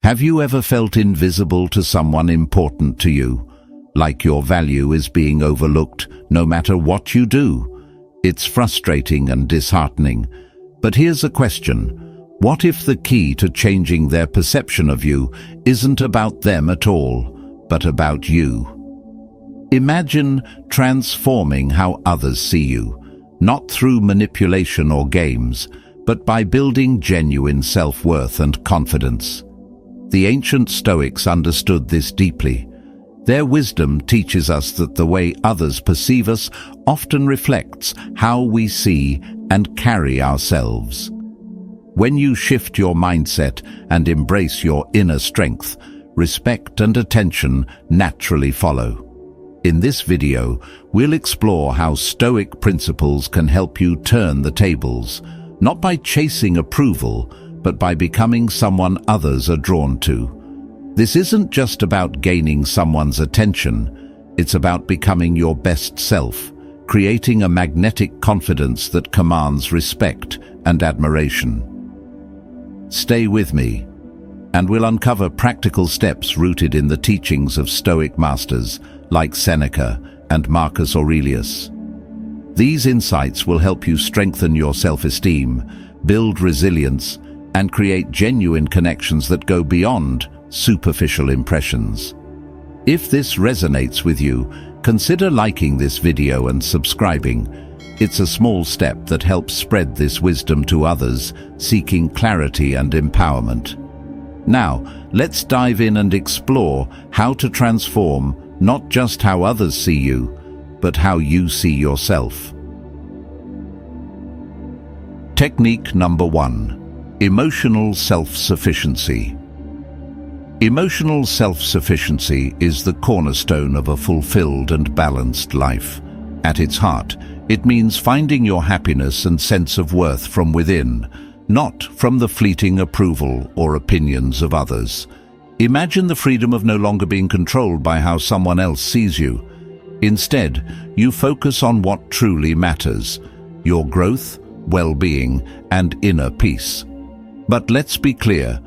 Have you ever felt invisible to someone important to you? Like your value is being overlooked no matter what you do? It's frustrating and disheartening. But here's a question. What if the key to changing their perception of you isn't about them at all, but about you? Imagine transforming how others see you, not through manipulation or games, but by building genuine self-worth and confidence. The ancient Stoics understood this deeply. Their wisdom teaches us that the way others perceive us often reflects how we see and carry ourselves. When you shift your mindset and embrace your inner strength, respect and attention naturally follow. In this video, we'll explore how Stoic principles can help you turn the tables, not by chasing approval, but by becoming someone others are drawn to. This isn't just about gaining someone's attention, it's about becoming your best self, creating a magnetic confidence that commands respect and admiration. Stay with me, and we'll uncover practical steps rooted in the teachings of Stoic masters like Seneca and Marcus Aurelius. These insights will help you strengthen your self-esteem, build resilience, and create genuine connections that go beyond superficial impressions. If this resonates with you, consider liking this video and subscribing. It's a small step that helps spread this wisdom to others seeking clarity and empowerment. Now, let's dive in and explore how to transform not just how others see you, but how you see yourself. Technique number 1. Emotional self-sufficiency. Emotional self-sufficiency is the cornerstone of a fulfilled and balanced life. At its heart, it means finding your happiness and sense of worth from within, not from the fleeting approval or opinions of others. Imagine the freedom of no longer being controlled by how someone else sees you. Instead, you focus on what truly matters: your growth, well-being, and inner peace. But let's be clear,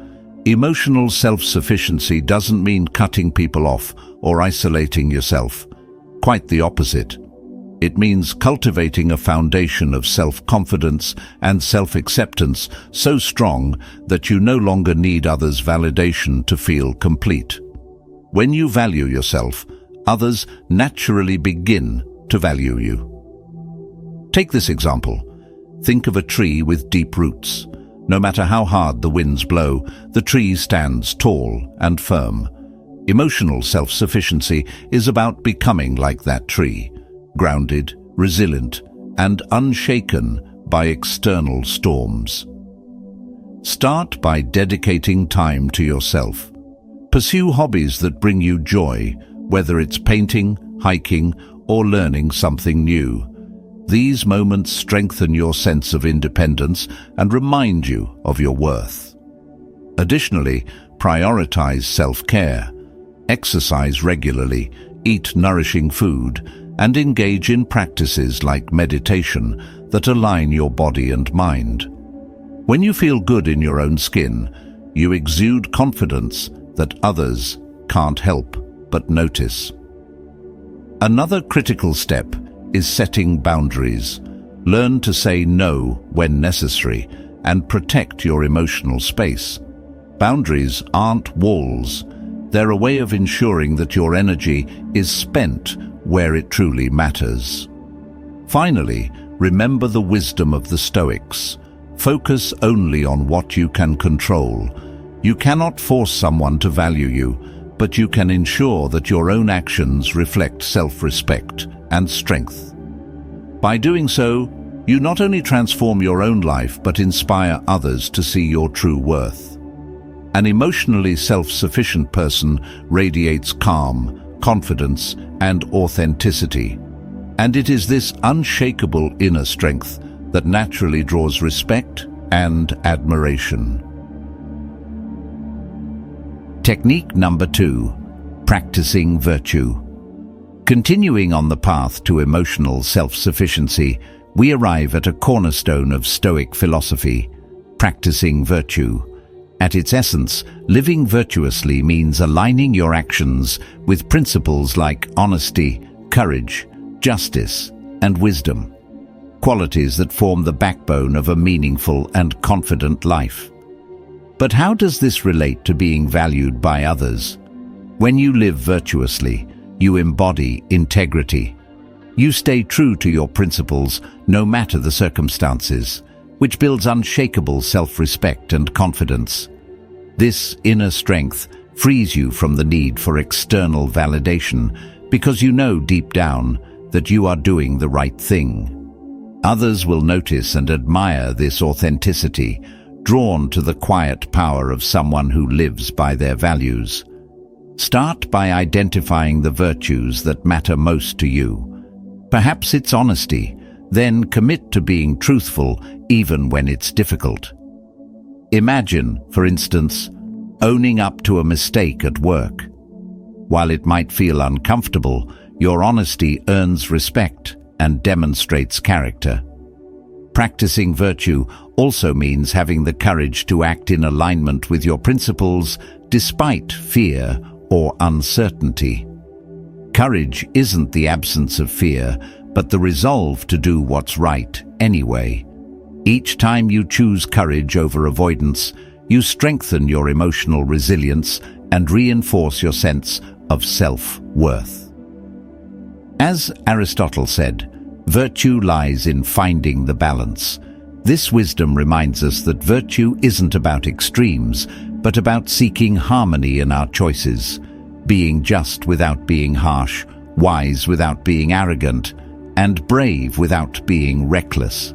emotional self-sufficiency doesn't mean cutting people off or isolating yourself. Quite the opposite. It means cultivating a foundation of self-confidence and self-acceptance so strong that you no longer need others' validation to feel complete. When you value yourself, others naturally begin to value you. Take this example. Think of a tree with deep roots. No matter how hard the winds blow, the tree stands tall and firm. Emotional self-sufficiency is about becoming like that tree, grounded, resilient, and unshaken by external storms. Start by dedicating time to yourself. Pursue hobbies that bring you joy, whether it's painting, hiking, or learning something new. These moments strengthen your sense of independence and remind you of your worth. Additionally, prioritize self-care. Exercise regularly, eat nourishing food, and engage in practices like meditation that align your body and mind. When you feel good in your own skin, you exude confidence that others can't help but notice. Another critical step is setting boundaries. Learn to say no when necessary and protect your emotional space. Boundaries aren't walls. They're a way of ensuring that your energy is spent where it truly matters. Finally, remember the wisdom of the Stoics. Focus only on what you can control. You cannot force someone to value you, but you can ensure that your own actions reflect self-respect and strength. By doing so, you not only transform your own life but inspire others to see your true worth. An emotionally self-sufficient person radiates calm, confidence, and authenticity. And it is this unshakable inner strength that naturally draws respect and admiration. Technique number 2. Practicing virtue. Continuing on the path to emotional self-sufficiency, we arrive at a cornerstone of Stoic philosophy: practicing virtue. At its essence, living virtuously means aligning your actions with principles like honesty, courage, justice, and wisdom, qualities that form the backbone of a meaningful and confident life. But how does this relate to being valued by others? When you live virtuously, you embody integrity. You stay true to your principles no matter the circumstances, which builds unshakable self-respect and confidence. This inner strength frees you from the need for external validation because you know deep down that you are doing the right thing. Others will notice and admire this authenticity, drawn to the quiet power of someone who lives by their values. Start by identifying the virtues that matter most to you. Perhaps it's honesty. Then commit to being truthful even when it's difficult. Imagine, for instance, owning up to a mistake at work. While it might feel uncomfortable, your honesty earns respect and demonstrates character. Practicing virtue also means having the courage to act in alignment with your principles despite fear or uncertainty. Courage isn't the absence of fear, but the resolve to do what's right anyway. Each time you choose courage over avoidance, you strengthen your emotional resilience and reinforce your sense of self-worth. As Aristotle said, virtue lies in finding the balance. This wisdom reminds us that virtue isn't about extremes, but about seeking harmony in our choices, being just without being harsh, wise without being arrogant, and brave without being reckless.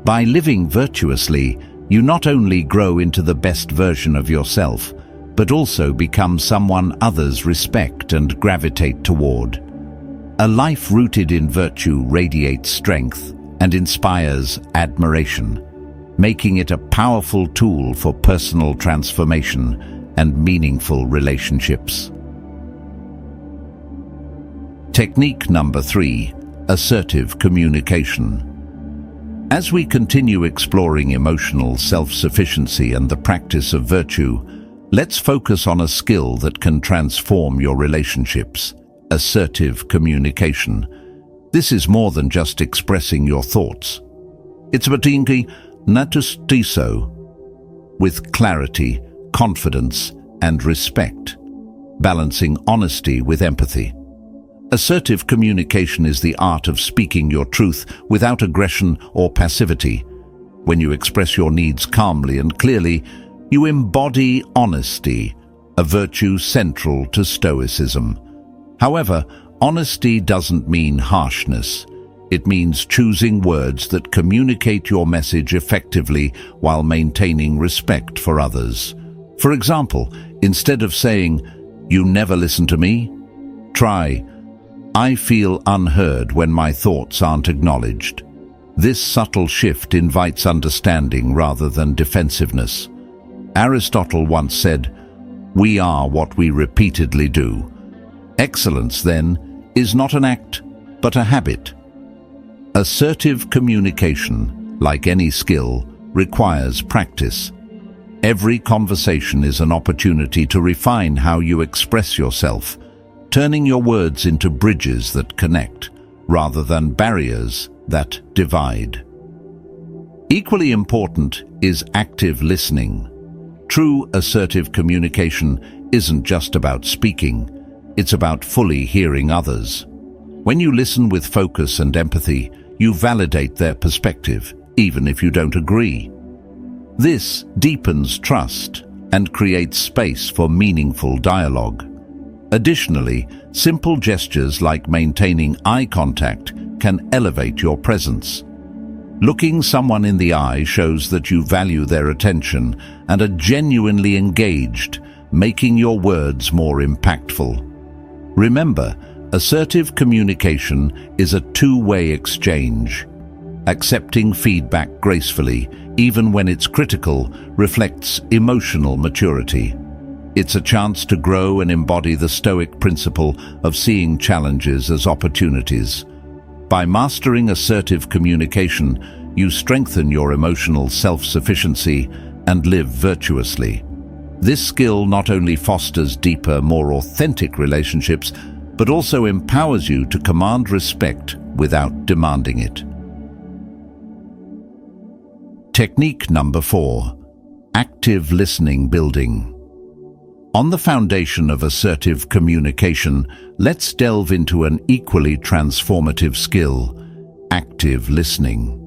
By living virtuously, you not only grow into the best version of yourself, but also become someone others respect and gravitate toward. A life rooted in virtue radiates strength and inspires admiration, making it a powerful tool for personal transformation and meaningful relationships. Technique number 3, assertive communication. As we continue exploring emotional self-sufficiency and the practice of virtue, let's focus on a skill that can transform your relationships: assertive communication. This is more than just expressing your thoughts. It's about being natustiso, with clarity, confidence, and respect, balancing honesty with empathy. Assertive communication is the art of speaking your truth without aggression or passivity. When you express your needs calmly and clearly, you embody honesty, a virtue central to Stoicism. However, honesty doesn't mean harshness. It means choosing words that communicate your message effectively while maintaining respect for others. For example, instead of saying, "You never listen to me," try, "I feel unheard when my thoughts aren't acknowledged." This subtle shift invites understanding rather than defensiveness. Aristotle once said, "We are what we repeatedly do." Excellence, then, is not an act, but a habit. Assertive communication, like any skill, requires practice. Every conversation is an opportunity to refine how you express yourself, turning your words into bridges that connect, rather than barriers that divide. Equally important is active listening. True assertive communication isn't just about speaking, it's about fully hearing others. When you listen with focus and empathy, you validate their perspective, even if you don't agree. This deepens trust and creates space for meaningful dialogue. Additionally, simple gestures like maintaining eye contact can elevate your presence. Looking someone in the eye shows that you value their attention and are genuinely engaged, making your words more impactful. Remember, assertive communication is a two-way exchange. Accepting feedback gracefully, even when it's critical, reflects emotional maturity. It's a chance to grow and embody the Stoic principle of seeing challenges as opportunities. By mastering assertive communication, you strengthen your emotional self-sufficiency and live virtuously. This skill not only fosters deeper, more authentic relationships, but also empowers you to command respect without demanding it. Technique number 4. Active listening building. On the foundation of assertive communication, let's delve into an equally transformative skill: active listening.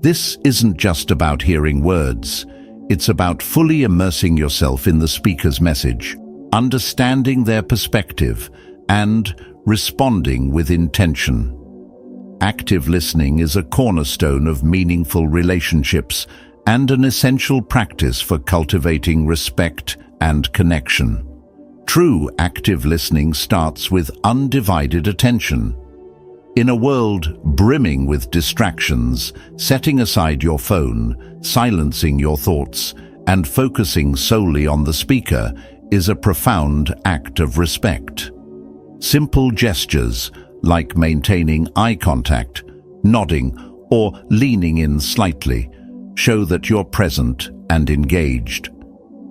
This isn't just about hearing words. It's about fully immersing yourself in the speaker's message, understanding their perspective, and responding with intention. Active listening is a cornerstone of meaningful relationships and an essential practice for cultivating respect and connection. True active listening starts with undivided attention. In a world brimming with distractions, setting aside your phone, silencing your thoughts, and focusing solely on the speaker is a profound act of respect. Simple gestures, like maintaining eye contact, nodding, or leaning in slightly, show that you're present and engaged.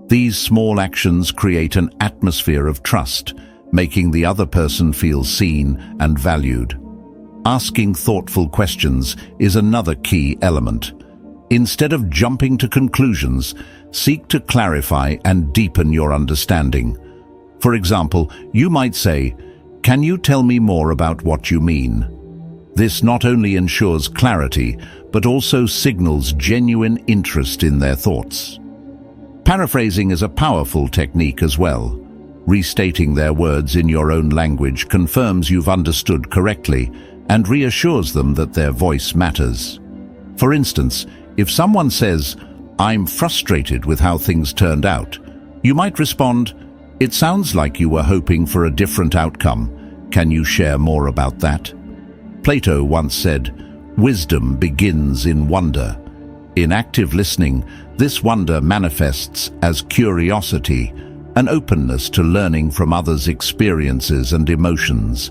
These small actions create an atmosphere of trust, making the other person feel seen and valued. Asking thoughtful questions is another key element. Instead of jumping to conclusions, seek to clarify and deepen your understanding. For example, you might say, "Can you tell me more about what you mean?" This not only ensures clarity, but also signals genuine interest in their thoughts. Paraphrasing is a powerful technique as well. Restating their words in your own language confirms you've understood correctly and reassures them that their voice matters. For instance, if someone says, "I'm frustrated with how things turned out," you might respond, "It sounds like you were hoping for a different outcome. Can you share more about that?" Plato once said, "Wisdom begins in wonder." In active listening, this wonder manifests as curiosity, an openness to learning from others' experiences and emotions.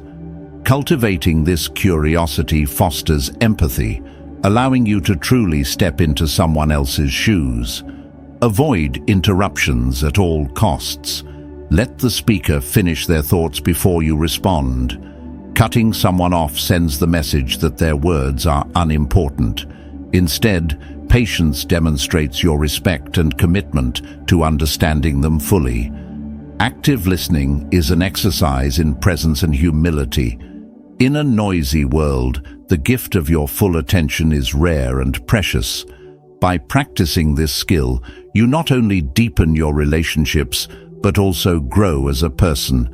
Cultivating this curiosity fosters empathy, allowing you to truly step into someone else's shoes. Avoid interruptions at all costs. Let the speaker finish their thoughts before you respond. Cutting someone off sends the message that their words are unimportant. Instead, patience demonstrates your respect and commitment to understanding them fully. Active listening is an exercise in presence and humility. In a noisy world, the gift of your full attention is rare and precious. By practicing this skill, you not only deepen your relationships, but also grow as a person,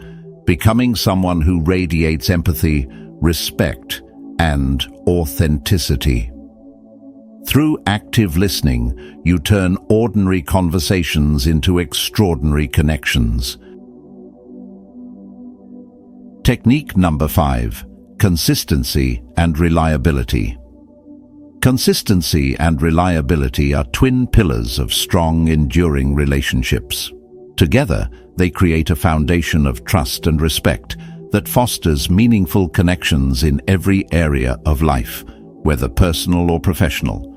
becoming someone who radiates empathy, respect, and authenticity. Through active listening, you turn ordinary conversations into extraordinary connections. Technique number 5. Consistency and reliability. Consistency and reliability are twin pillars of strong, enduring relationships. Together, they create a foundation of trust and respect that fosters meaningful connections in every area of life, whether personal or professional.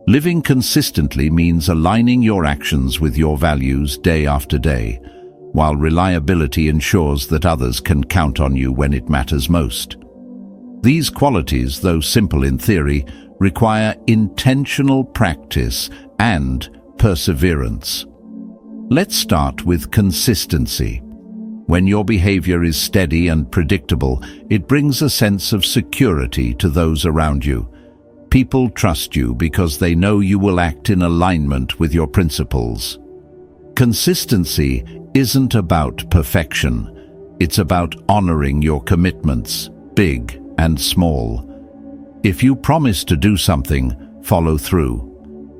Living consistently means aligning your actions with your values day after day, while reliability ensures that others can count on you when it matters most. These qualities, though simple in theory, require intentional practice and perseverance. Let's start with consistency. When your behavior is steady and predictable, it brings a sense of security to those around you. People trust you because they know you will act in alignment with your principles. Consistency isn't about perfection. It's about honoring your commitments, big and small. If you promise to do something, follow through.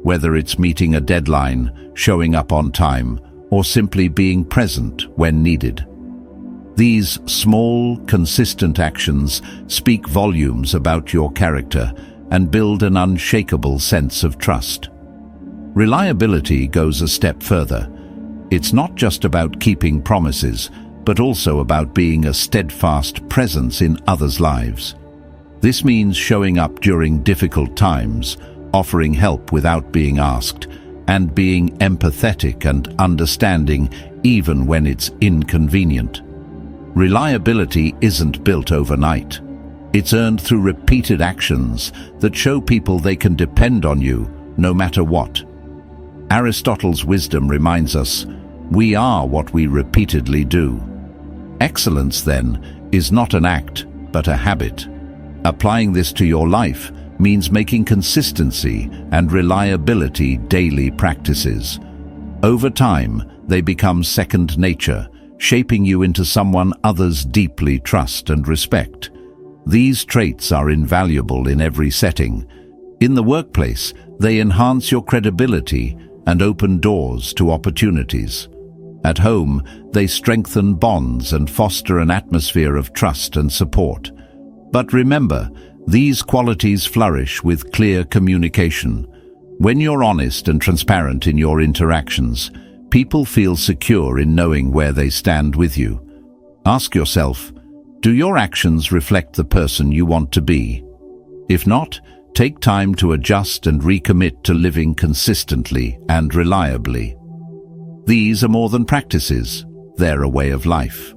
Whether it's meeting a deadline, showing up on time, or simply being present when needed. These small, consistent actions speak volumes about your character and build an unshakable sense of trust. Reliability goes a step further. It's not just about keeping promises, but also about being a steadfast presence in others' lives. This means showing up during difficult times, offering help without being asked, and being empathetic and understanding even when it's inconvenient. Reliability isn't built overnight. It's earned through repeated actions that show people they can depend on you no matter what. Aristotle's wisdom reminds us, we are what we repeatedly do. Excellence, then, is not an act, but a habit. Applying this to your life means making consistency and reliability daily practices. Over time, they become second nature, shaping you into someone others deeply trust and respect. These traits are invaluable in every setting. In the workplace, they enhance your credibility and open doors to opportunities. At home, they strengthen bonds and foster an atmosphere of trust and support. But remember, these qualities flourish with clear communication. When you're honest and transparent in your interactions, people feel secure in knowing where they stand with you. Ask yourself, do your actions reflect the person you want to be? If not, take time to adjust and recommit to living consistently and reliably. These are more than practices, they're a way of life.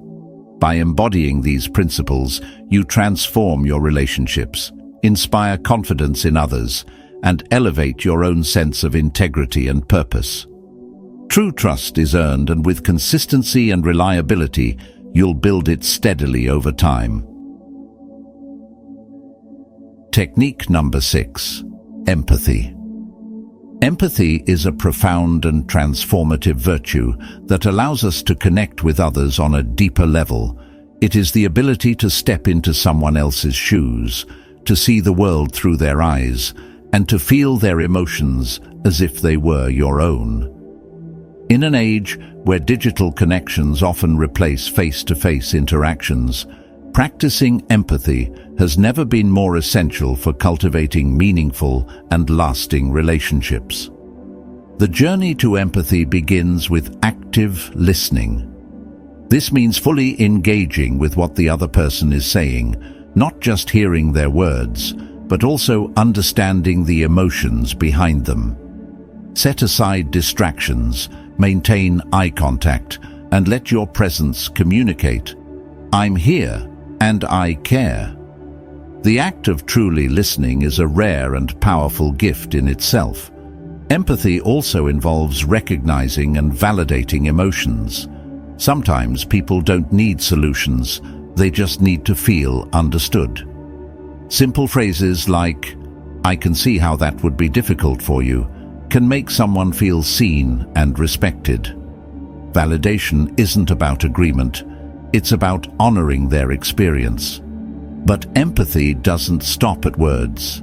By embodying these principles, you transform your relationships, inspire confidence in others, and elevate your own sense of integrity and purpose. True trust is earned, and with consistency and reliability, you'll build it steadily over time. Technique number 6. Empathy. Empathy is a profound and transformative virtue that allows us to connect with others on a deeper level. It is the ability to step into someone else's shoes, to see the world through their eyes, and to feel their emotions as if they were your own. In an age where digital connections often replace face-to-face interactions, practicing empathy has never been more essential for cultivating meaningful and lasting relationships. The journey to empathy begins with active listening. This means fully engaging with what the other person is saying, not just hearing their words, but also understanding the emotions behind them. Set aside distractions, maintain eye contact, and let your presence communicate. I'm here, and I care. The act of truly listening is a rare and powerful gift in itself. Empathy also involves recognizing and validating emotions. Sometimes people don't need solutions, they just need to feel understood. Simple phrases like, "I can see how that would be difficult for you," can make someone feel seen and respected. Validation isn't about agreement, it's about honoring their experience. But empathy doesn't stop at words.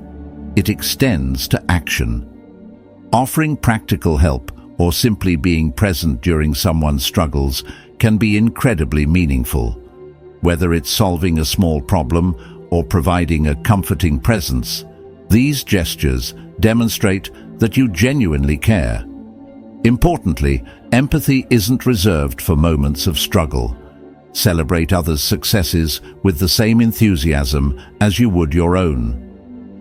It extends to action. Offering practical help or simply being present during someone's struggles can be incredibly meaningful. Whether it's solving a small problem or providing a comforting presence, these gestures demonstrate that you genuinely care. Importantly, empathy isn't reserved for moments of struggle. Celebrate others' successes with the same enthusiasm as you would your own.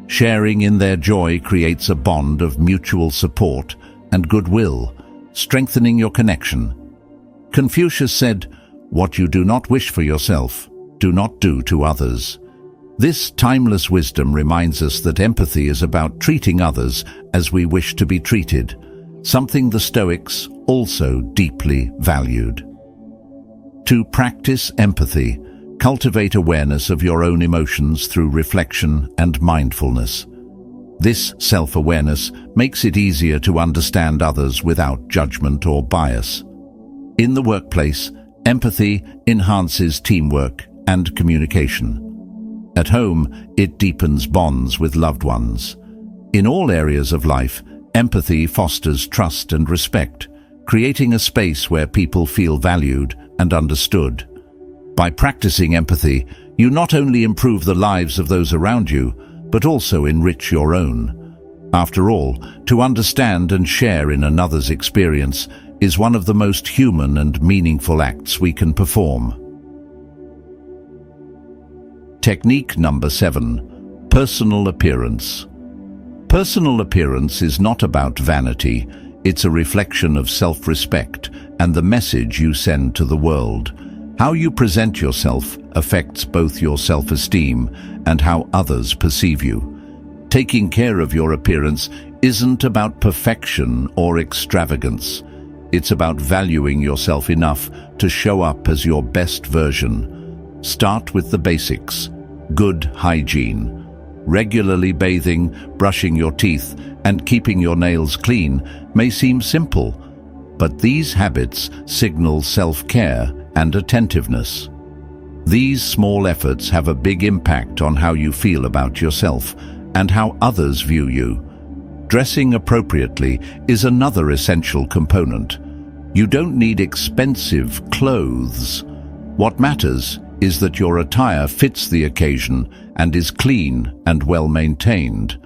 Sharing in their joy creates a bond of mutual support and goodwill, strengthening your connection. Confucius said, "What you do not wish for yourself, do not do to others." This timeless wisdom reminds us that empathy is about treating others as we wish to be treated, something the Stoics also deeply valued. To practice empathy, cultivate awareness of your own emotions through reflection and mindfulness. This self-awareness makes it easier to understand others without judgment or bias. In the workplace, empathy enhances teamwork and communication. At home, it deepens bonds with loved ones. In all areas of life, empathy fosters trust and respect, creating a space where people feel valued and understood. By practicing empathy, you not only improve the lives of those around you, but also enrich your own. After all, to understand and share in another's experience is one of the most human and meaningful acts we can perform. Technique number 7. Personal appearance. Personal appearance is not about vanity, It's a reflection of self-respect and the message you send to the world. How you present yourself affects both your self-esteem and how others perceive you. Taking care of your appearance isn't about perfection or extravagance. It's about valuing yourself enough to show up as your best version. Start with the basics. Good hygiene. Regularly bathing, brushing your teeth, and keeping your nails clean may seem simple, but these habits signal self-care and attentiveness. These small efforts have a big impact on how you feel about yourself and how others view you. Dressing appropriately is another essential component. You don't need expensive clothes. What matters is that your attire fits the occasion and is clean and well maintained.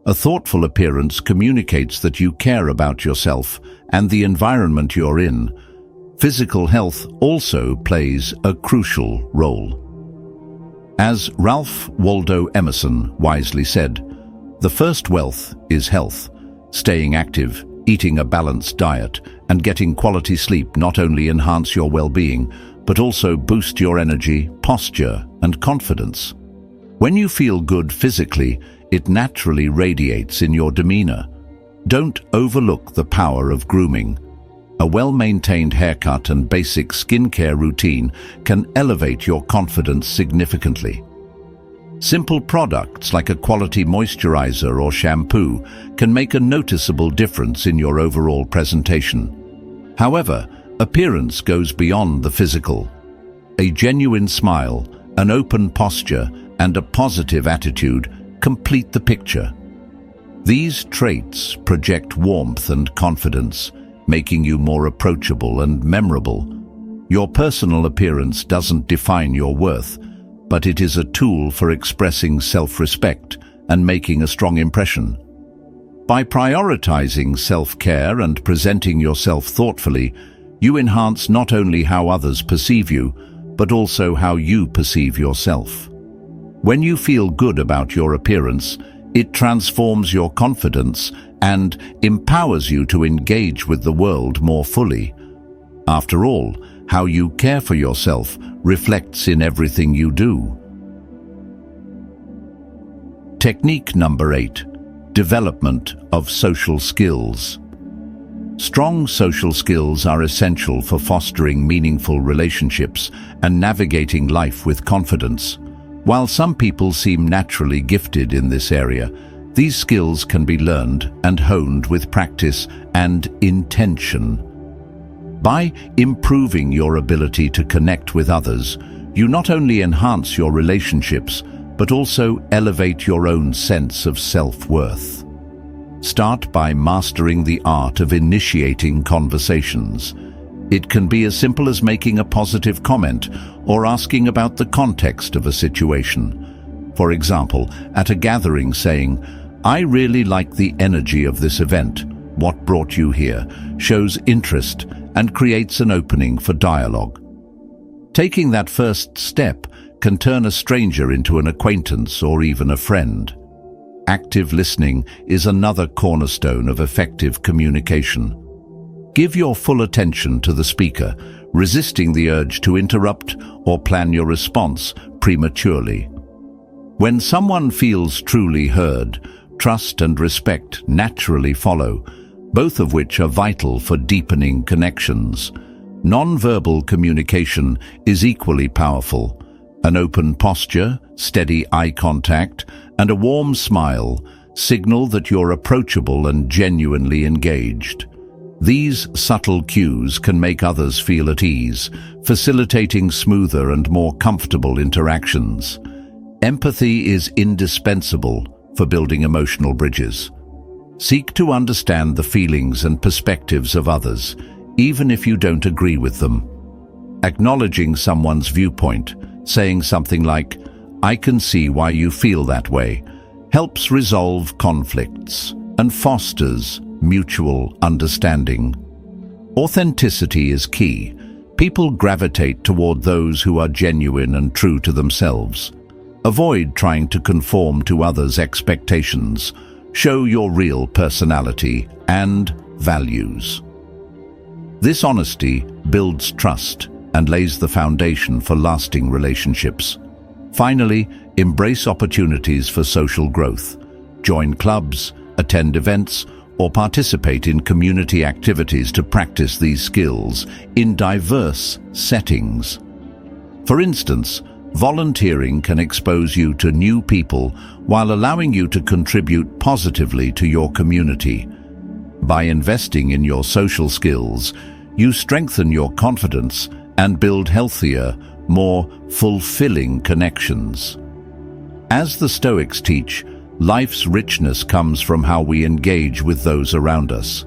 A thoughtful appearance communicates that you care about yourself and the environment you're in. Physical health also plays a crucial role. As Ralph Waldo Emerson wisely said, "The first wealth is health." Staying active, eating a balanced diet, and getting quality sleep not only enhance your well-being, but also boost your energy, posture, and confidence. When you feel good physically, it naturally radiates in your demeanor. Don't overlook the power of grooming. A well-maintained haircut and basic skincare routine can elevate your confidence significantly. Simple products like a quality moisturizer or shampoo can make a noticeable difference in your overall presentation. However, appearance goes beyond the physical. A genuine smile, an open posture, and a positive attitude complete the picture. These traits project warmth and confidence, making you more approachable and memorable. Your personal appearance doesn't define your worth, but it is a tool for expressing self-respect and making a strong impression. By prioritizing self-care and presenting yourself thoughtfully, you enhance not only how others perceive you, but also how you perceive yourself. When you feel good about your appearance, it transforms your confidence and empowers you to engage with the world more fully. After all, how you care for yourself reflects in everything you do. Technique number 8. Development of social skills. Strong social skills are essential for fostering meaningful relationships and navigating life with confidence. While some people seem naturally gifted in this area, these skills can be learned and honed with practice and intention. By improving your ability to connect with others, you not only enhance your relationships, but also elevate your own sense of self-worth. Start by mastering the art of initiating conversations. It can be as simple as making a positive comment or asking about the context of a situation. For example, at a gathering saying, "I really like the energy of this event. What brought you here?" shows interest and creates an opening for dialogue. Taking that first step can turn a stranger into an acquaintance or even a friend. Active listening is another cornerstone of effective communication. Give your full attention to the speaker, resisting the urge to interrupt or plan your response prematurely. When someone feels truly heard, trust and respect naturally follow, both of which are vital for deepening connections. Non-verbal communication is equally powerful. An open posture, steady eye contact, and a warm smile signal that you're approachable and genuinely engaged. These subtle cues can make others feel at ease, facilitating smoother and more comfortable interactions. Empathy is indispensable for building emotional bridges. Seek to understand the feelings and perspectives of others, even if you don't agree with them. Acknowledging someone's viewpoint, saying something like, "I can see why you feel that way," helps resolve conflicts and fosters mutual understanding. Authenticity is key. People gravitate toward those who are genuine and true to themselves. Avoid trying to conform to others' expectations. Show your real personality and values. This honesty builds trust and lays the foundation for lasting relationships. Finally, embrace opportunities for social growth. Join clubs, attend events, or participate in community activities to practice these skills in diverse settings. For instance, volunteering can expose you to new people while allowing you to contribute positively to your community. By investing in your social skills, you strengthen your confidence and build healthier, more fulfilling connections. As the Stoics teach, life's richness comes from how we engage with those around us.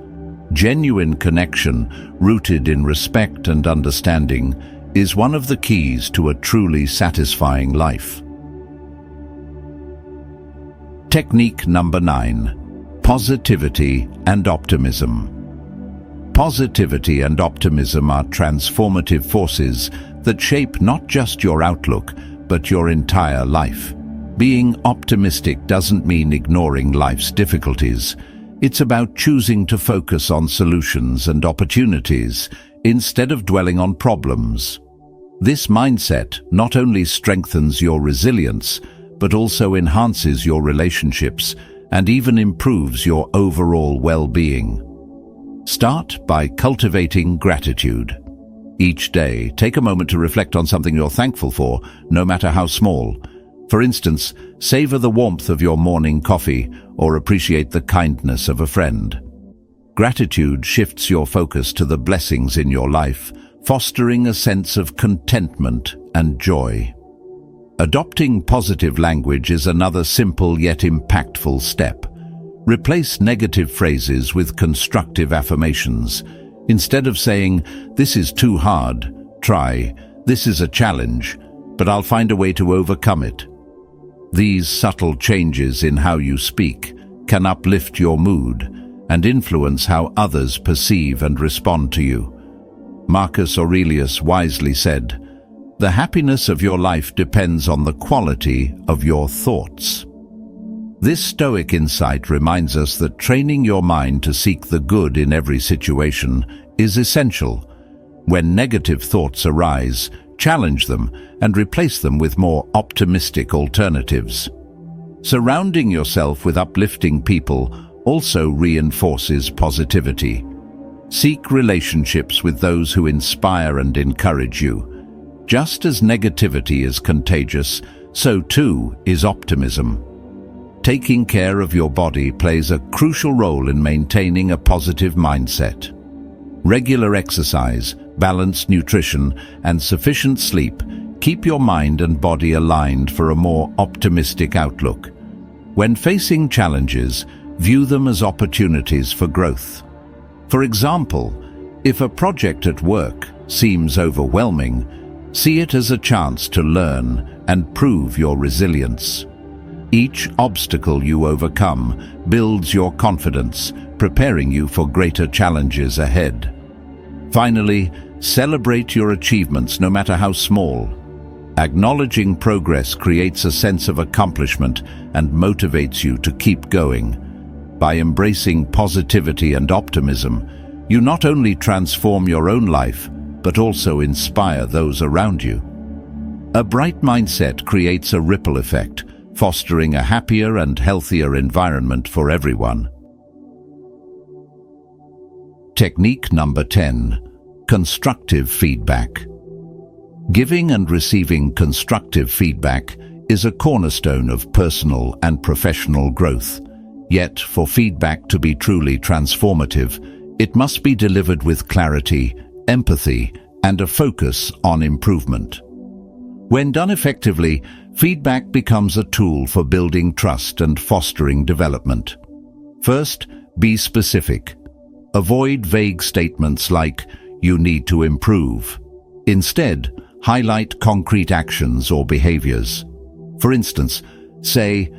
Genuine connection, rooted in respect and understanding, is one of the keys to a truly satisfying life. Technique number 9. Positivity and optimism. Positivity and optimism are transformative forces that shape not just your outlook, but your entire life. Being optimistic doesn't mean ignoring life's difficulties. It's about choosing to focus on solutions and opportunities instead of dwelling on problems. This mindset not only strengthens your resilience, but also enhances your relationships and even improves your overall well-being. Start by cultivating gratitude. Each day, take a moment to reflect on something you're thankful for, no matter how small. For instance, savor the warmth of your morning coffee or appreciate the kindness of a friend. Gratitude shifts your focus to the blessings in your life, fostering a sense of contentment and joy. Adopting positive language is another simple yet impactful step. Replace negative phrases with constructive affirmations. Instead of saying, "This is too hard," try, "This is a challenge, but I'll find a way to overcome it." These subtle changes in how you speak can uplift your mood and influence how others perceive and respond to you. Marcus Aurelius wisely said, "The happiness of your life depends on the quality of your thoughts." This Stoic insight reminds us that training your mind to seek the good in every situation is essential. When negative thoughts arise, challenge them and replace them with more optimistic alternatives. Surrounding yourself with uplifting people also reinforces positivity. Seek relationships with those who inspire and encourage you. Just as negativity is contagious, so too is optimism. Taking care of your body plays a crucial role in maintaining a positive mindset. Regular exercise, balanced nutrition, and sufficient sleep keep your mind and body aligned for a more optimistic outlook. When facing challenges, view them as opportunities for growth. For example, if a project at work seems overwhelming, see it as a chance to learn and prove your resilience. Each obstacle you overcome builds your confidence, preparing you for greater challenges ahead. Finally, celebrate your achievements no matter how small. Acknowledging progress creates a sense of accomplishment and motivates you to keep going. By embracing positivity and optimism, you not only transform your own life, but also inspire those around you. A bright mindset creates a ripple effect, fostering a happier and healthier environment for everyone. Technique number 10. Constructive feedback. Giving and receiving constructive feedback is a cornerstone of personal and professional growth. Yet, for feedback to be truly transformative, it must be delivered with clarity, empathy, and a focus on improvement. When done effectively, feedback becomes a tool for building trust and fostering development. First, be specific. Avoid vague statements like, "You need to improve." Instead, highlight concrete actions or behaviors. For instance, say,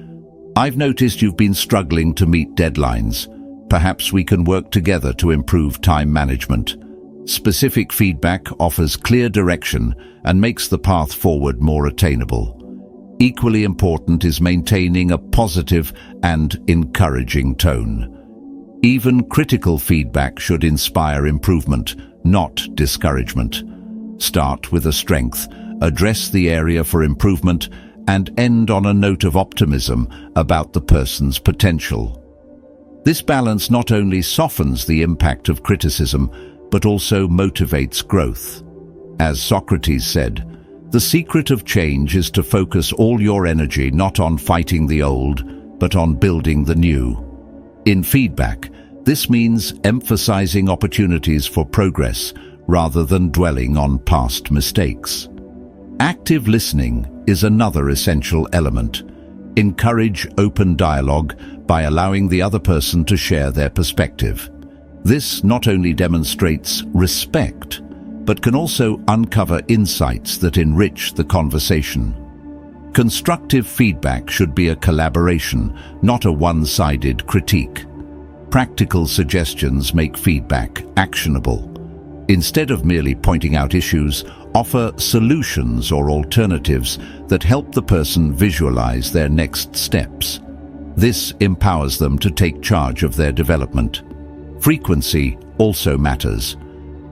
"I've noticed you've been struggling to meet deadlines. Perhaps we can work together to improve time management." Specific feedback offers clear direction and makes the path forward more attainable. Equally important is maintaining a positive and encouraging tone. Even critical feedback should inspire improvement, not discouragement. Start with a strength, address the area for improvement, and end on a note of optimism about the person's potential. This balance not only softens the impact of criticism, but also motivates growth. As Socrates said, "The secret of change is to focus all your energy not on fighting the old, but on building the new." In feedback, this means emphasizing opportunities for progress rather than dwelling on past mistakes. Active listening is another essential element. Encourage open dialogue by allowing the other person to share their perspective. This not only demonstrates respect, but can also uncover insights that enrich the conversation. Constructive feedback should be a collaboration, not a one-sided critique. Practical suggestions make feedback actionable. Instead of merely pointing out issues, offer solutions or alternatives that help the person visualize their next steps. This empowers them to take charge of their development. Frequency also matters.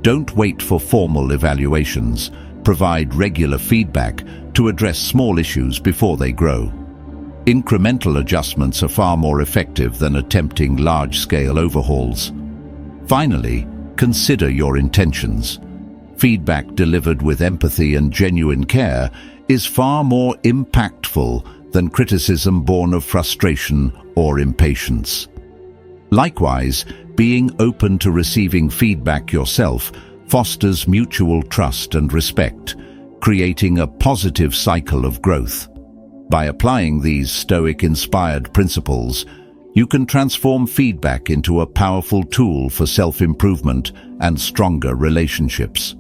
Don't wait for formal evaluations. Provide regular feedback to address small issues before they grow. Incremental adjustments are far more effective than attempting large-scale overhauls. Finally, consider your intentions. Feedback delivered with empathy and genuine care is far more impactful than criticism born of frustration or impatience. Likewise, being open to receiving feedback yourself fosters mutual trust and respect, creating a positive cycle of growth. By applying these Stoic-inspired principles, you can transform feedback into a powerful tool for self-improvement and stronger relationships.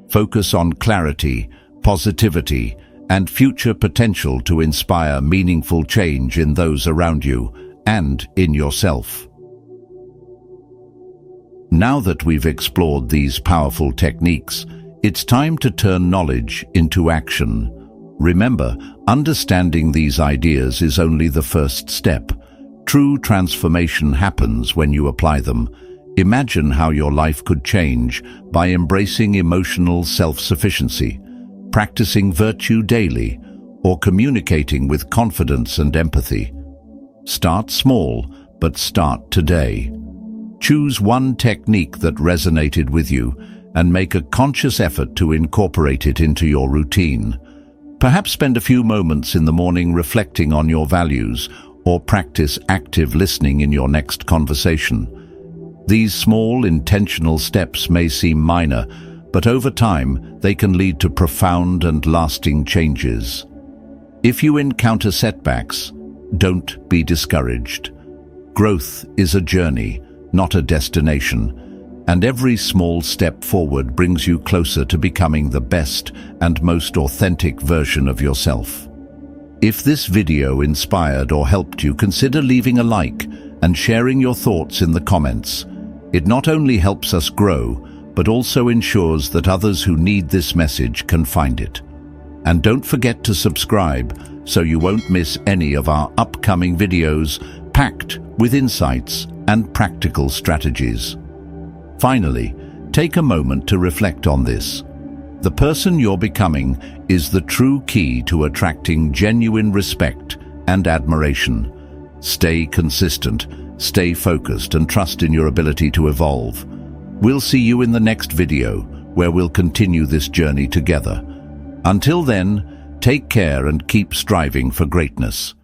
Focus on clarity, positivity, and future potential to inspire meaningful change in those around you and in yourself. Now that we've explored these powerful techniques, it's time to turn knowledge into action. Remember, understanding these ideas is only the first step. True transformation happens when you apply them. Imagine how your life could change by embracing emotional self-sufficiency, practicing virtue daily, or communicating with confidence and empathy. Start small, but start today. Choose one technique that resonated with you and make a conscious effort to incorporate it into your routine. Perhaps spend a few moments in the morning reflecting on your values, or practice active listening in your next conversation. These small, intentional steps may seem minor, but over time they can lead to profound and lasting changes. If you encounter setbacks, don't be discouraged. Growth is a journey, not a destination, and every small step forward brings you closer to becoming the best and most authentic version of yourself. If this video inspired or helped you, consider leaving a like and sharing your thoughts in the comments. It not only helps us grow, but also ensures that others who need this message can find it. And don't forget to subscribe so you won't miss any of our upcoming videos packed with insights and practical strategies. Finally, take a moment to reflect on this. The person you're becoming is the true key to attracting genuine respect and admiration. Stay consistent, stay focused, and trust in your ability to evolve. We'll see you in the next video, where we'll continue this journey together. Until then, take care and keep striving for greatness.